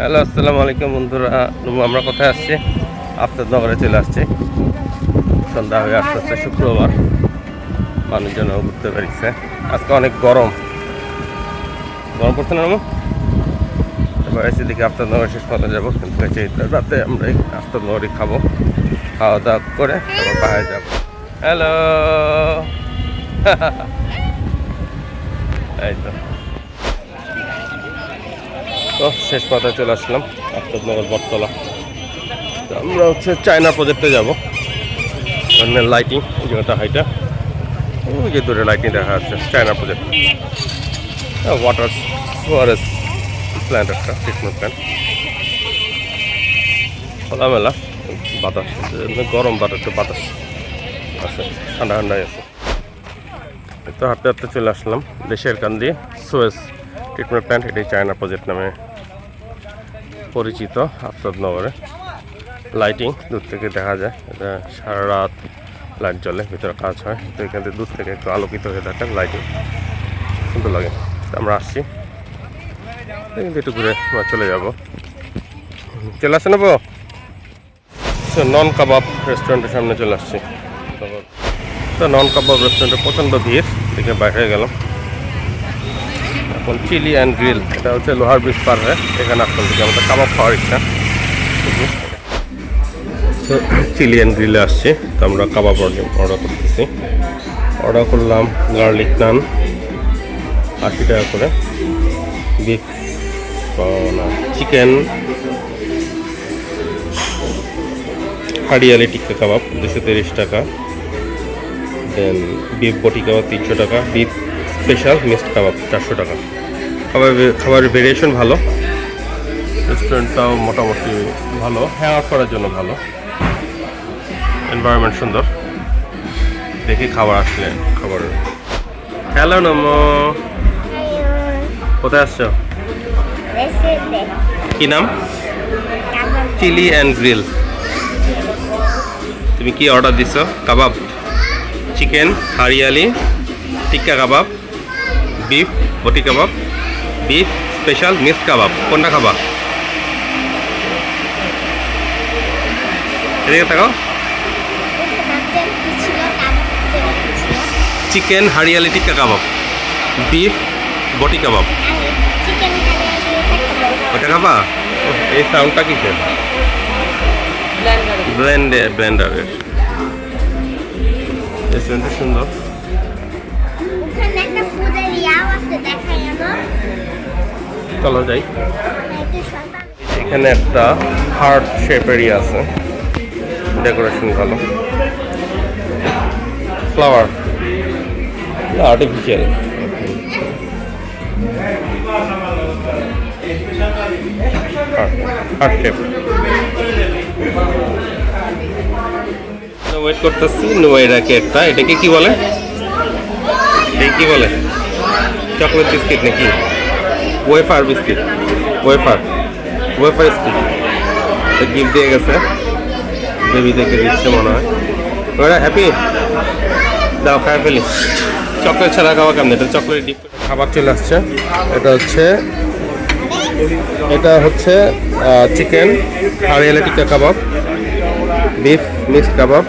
Hello, আসসালামু আলাইকুম বন্ধুরা। আমরা কোথায় আসছি? আফতাবনগরে চলে আসছি। সন্ধ্যা হয়ে আস্তে আস্তে শুক্রবার, মানুষজন ঘুরতে পেরেছে। আজকে অনেক গরম পড়ছে না। এবার এসে দিকে আফতাবনগর শেষ পথে যাবো, কিন্তু রাতে আমরা এই আফতাবনগরই খাবো। খাওয়া দাওয়া করে তারপর বাইরে যাবো। হ্যালো এই তো শেষ পাতায় চলে আসলাম, আফতাবনগর বটতলা। আমরা চায়না প্রজেক্টে যাবো। লাইটিং যেটা হাইটা ওই যে দূরে লাইটিং দেখা যাচ্ছে, চায়না প্রজেক্ট। ওয়াটার ফরেস প্ল্যান্ট, একটা ট্রিটমেন্ট প্ল্যান্ট। খোলামেলা বাতাস, গরম বাতাস, বাতাস আছে, ঠান্ডা ঠান্ডাই আছে। তো হাঁটতে হাঁটতে চলে আসলাম দেশের কান দিয়ে সুয়েজ ট্রিটমেন্ট প্ল্যান্ট। এটি চায়না প্রজেক্ট নামে পরিচিত আফতাবনগরে। লাইটিং দূর থেকে দেখা যায়, এটা সারা রাত লাইট জ্বলে, ভিতরে কাজ হয়। তো এখান থেকে দূর থেকে একটু আলোকিত হয়ে থাকে, লাইটিং সুন্দর লাগে। আমরা আসছি, কিন্তু একটু ঘুরে আমরা চলে যাবো। চলে আসে নেবো। নন কাবাব রেস্টুরেন্টের সামনে চলে আসছি। তো নন কাবাব রেস্টুরেন্টে প্রচণ্ড ভিড় দেখে বাইরে গেলাম। এখন চিলি অ্যান্ড গ্রিল, এটা হচ্ছে লোহার ব্রিজ পার হয়ে এখানে আসলাম থেকে আমাদের কাবাব খাওয়ার ইচ্ছা। তো চিলি অ্যান্ড গ্রিলে আসছি, তো আমরা কাবাব অর্ডার করতেছি। অর্ডার করলাম গার্লিক নান 80 টাকা করে, বিফ চিকেন হাড়িয়ালি টিক্কা কাবাব 230 টাকা, দেন বিফ বটি কাবাব 300 টাকা, বিফ স্পেশাল মিক্সড কাবাব 400 টাকা। খাবারের ভেরিয়েশন ভালো, রেস্টুরেন্টটাও মোটামুটি ভালো, হ্যাং আউট করার জন্য ভালো, এনভায়রনমেন্ট সুন্দর। দেখি খাবার আসলে খাবার। হ্যালো নমো, কোথায় আসছো? কি নাম? Chilli and grill. তুমি কি অর্ডার দিছো? Kebab, chicken hariyali tikka kebab, beef boti kebab, beef special mixed kebab. কোনটা খাবা? এদিকে তাকাও। চিকেন হারিয়ালি টিক্কা কাবাব, বিফ বটি কাবাব, ওটা খাবা? এই সাউন্ডটা কিসের? ব্লেন্ডারের। রেস্টুরেন্টটা সুন্দর। চলো যাই। এখানে একটা হার্ট শেপ এরিয়া আছে, ডেকোরেশন ভালো, flower artificial. Heart shape. Wait করতেছি নোয়েরা কেকটা। এটাকে কি বলে? এই কি বলে? চকলেট বিস্কিট নাকি wafer biscuit? Wafer biscuit gift দিয়ে গেছে, বেবি দেখে দিচ্ছে মনে হয়। ওরা হ্যাপি? দাও খাই ফেলি। চকলেট ছাড়া খাওয়া কেমন? এটা চকলেট ডিপ খাবার চলে আসছে। এটা হচ্ছে chicken hariyali tikka kebab, beef mixed কাবাব।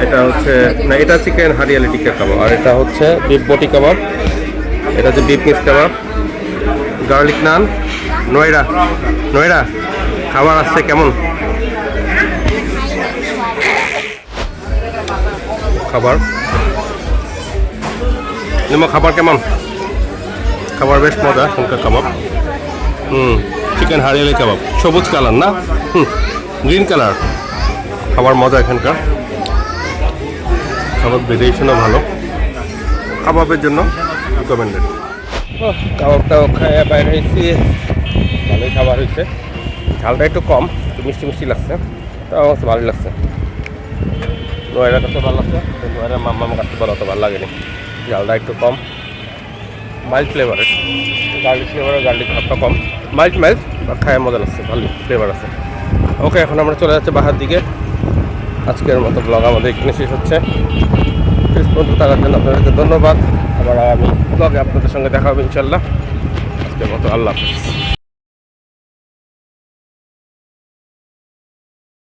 এটা হচ্ছে না, এটা চিকেন হারিয়ালি টিক্কা কাবাব, আর এটা হচ্ছে বিফ বটি কাবাব। এটা হচ্ছে বিফ মিক্সড কাবাব, গার্লিক নান। নয়রা খাবার আসছে কেমন? খাবার খাবার কেমন? খাবার বেশ মজা। এখানকার কাবাব চিকেন হারিয়ালি কাবাব, সবুজ কালার না, গ্রিন কালার। খাবার মজা এখানকার, খাবার ভেরিয়েশনও ভালো, কাবাবের জন্য রিকমেন্ডেড। কাবাবটাও খায় বাইরে হয়েছি, ভালোই খাবার হয়েছে। ঝালটা একটু কম, একটু মিষ্টি মিষ্টি লাগছে, তাও ভালোই লাগছে। নয়রা কাছে ভালো লাগছে, নয়রা মাম্মার কাছে ভালো, অত ভালো লাগেনি। ঝালটা একটু কম, মাইল্ড ফ্লেভারের, গার্লিক ভাবটা কম, মাইল্ড খায় মজা লাগছে, ভালোই ফ্লেভার আছে। ওকে, এখন আমরা চলে যাচ্ছি বাহার দিকে। আজকের মতো ব্লগ আমাদের এখানে শেষ হচ্ছে। শেষ পর্যন্ত থাকার জন্য আপনাদেরকে ধন্যবাদ। আবার আগামী ব্লগে আপনাদের সঙ্গে দেখা হবে ইনশাল্লাহ। আজকের মতো আল্লাহ হাফেজ।